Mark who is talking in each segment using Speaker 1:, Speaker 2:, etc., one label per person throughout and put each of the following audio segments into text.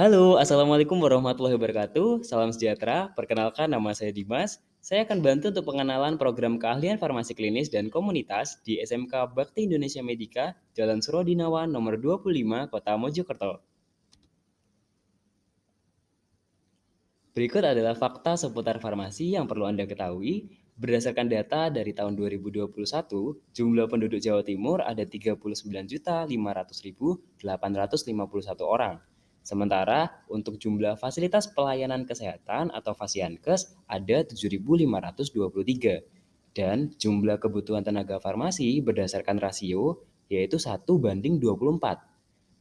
Speaker 1: Halo, Assalamualaikum warahmatullahi wabarakatuh. Salam sejahtera. Perkenalkan, nama saya Dimas. Saya akan bantu untuk pengenalan program keahlian farmasi klinis dan komunitas di SMK Bakti Indonesia Medika, Jalan Surodinawa, nomor 25, Kota Mojokerto. Berikut adalah fakta seputar farmasi yang perlu Anda ketahui. Berdasarkan data dari tahun 2021, jumlah penduduk Jawa Timur ada 39.500.851 orang. Sementara untuk jumlah fasilitas pelayanan kesehatan atau Fasiankes ada 7.523. Dan jumlah kebutuhan tenaga farmasi berdasarkan rasio yaitu 1:24.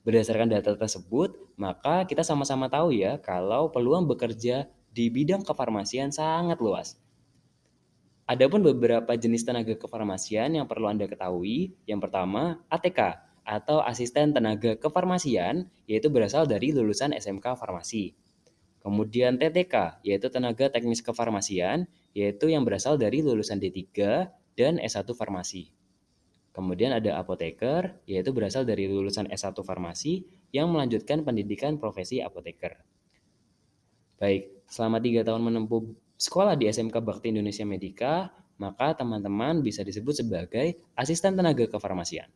Speaker 1: Berdasarkan data tersebut, maka kita sama-sama tahu ya kalau peluang bekerja di bidang kefarmasian sangat luas. Adapun beberapa jenis tenaga kefarmasian yang perlu Anda ketahui. Yang pertama, ATK atau Asisten Tenaga Kefarmasian, yaitu berasal dari lulusan SMK Farmasi. Kemudian TTK, yaitu Tenaga Teknis Kefarmasian, yaitu yang berasal dari lulusan D3 dan S1 Farmasi. Kemudian ada apoteker, yaitu berasal dari lulusan S1 Farmasi yang melanjutkan pendidikan profesi apoteker. Baik, selama 3 tahun menempuh sekolah di SMK Bakti Indonesia Medika, maka teman-teman bisa disebut sebagai asisten tenaga kefarmasian.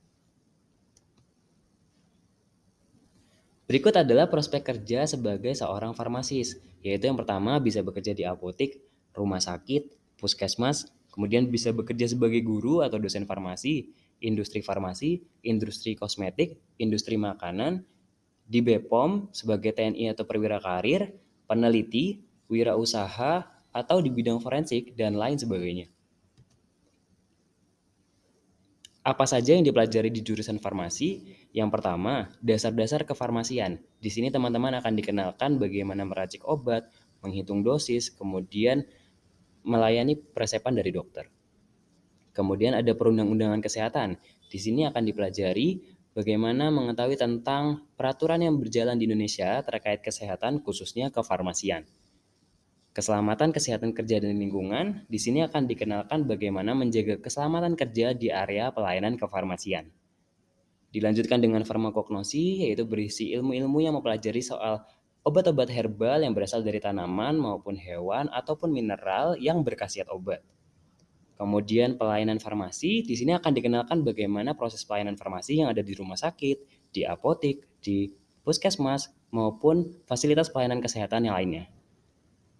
Speaker 1: Berikut adalah prospek kerja sebagai seorang farmasis, yaitu yang pertama bisa bekerja di apotik, rumah sakit, puskesmas, kemudian bisa bekerja sebagai guru atau dosen farmasi, industri kosmetik, industri makanan, di BPOM sebagai TNI atau perwira karir, peneliti, wirausaha, atau di bidang forensik, dan lain sebagainya. Apa saja yang dipelajari di jurusan farmasi? Yang pertama, dasar-dasar kefarmasian. Di sini teman-teman akan dikenalkan bagaimana meracik obat, menghitung dosis, kemudian melayani peresepan dari dokter. Kemudian ada perundang-undangan kesehatan. Di sini akan dipelajari bagaimana mengetahui tentang peraturan yang berjalan di Indonesia terkait kesehatan khususnya kefarmasian. Keselamatan kesehatan kerja dan lingkungan, di sini akan dikenalkan bagaimana menjaga keselamatan kerja di area pelayanan kefarmasian. Dilanjutkan dengan farmakognosi, yaitu berisi ilmu-ilmu yang mempelajari soal obat-obat herbal yang berasal dari tanaman maupun hewan ataupun mineral yang berkhasiat obat. Kemudian pelayanan farmasi, di sini akan dikenalkan bagaimana proses pelayanan farmasi yang ada di rumah sakit, di apotik, di puskesmas, maupun fasilitas pelayanan kesehatan yang lainnya.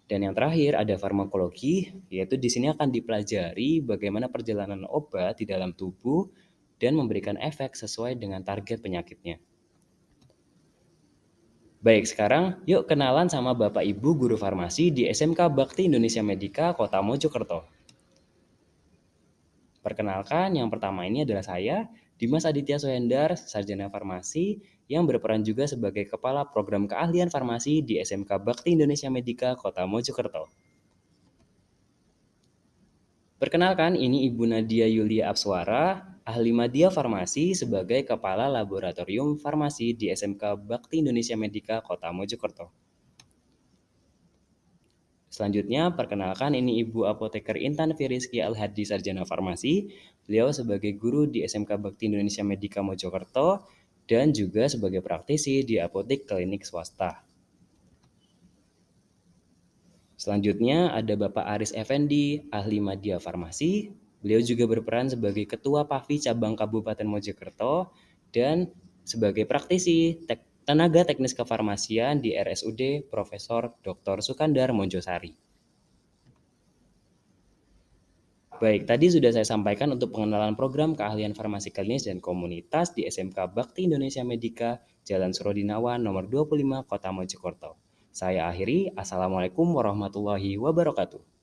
Speaker 1: Dan yang terakhir ada farmakologi, yaitu di sini akan dipelajari bagaimana perjalanan obat di dalam tubuh dan memberikan efek sesuai dengan target penyakitnya. Baik, sekarang yuk kenalan sama Bapak Ibu guru farmasi di SMK Bakti Indonesia Medika, Kota Mojokerto. Perkenalkan, yang pertama ini adalah saya, Dimas Aditya Sohendar, Sarjana Farmasi, yang berperan juga sebagai Kepala Program Keahlian Farmasi di SMK Bakti Indonesia Medika, Kota Mojokerto. Perkenalkan, ini Ibu Nadia Yulia Apswara, ahli Madya Farmasi sebagai Kepala Laboratorium Farmasi di SMK Bakti Indonesia Medika, Kota Mojokerto. Selanjutnya, perkenalkan ini Ibu Apoteker Intan Firiski Al-Hadi Sarjana Farmasi. Beliau sebagai guru di SMK Bakti Indonesia Medika Mojokerto dan juga sebagai praktisi di apotek klinik swasta. Selanjutnya ada Bapak Aris Effendi, ahli Madya Farmasi. Beliau juga berperan sebagai Ketua PAVI Cabang Kabupaten Mojokerto dan sebagai praktisi tenaga teknis kefarmasian di RSUD Profesor Dr. Sukandar Monjosari. Baik, tadi sudah saya sampaikan untuk pengenalan program keahlian farmasi klinis dan komunitas di SMK Bakti Indonesia Medika, Jalan Surodinawa, nomor 25, Kota Mojokerto. Saya akhiri, Assalamualaikum warahmatullahi wabarakatuh.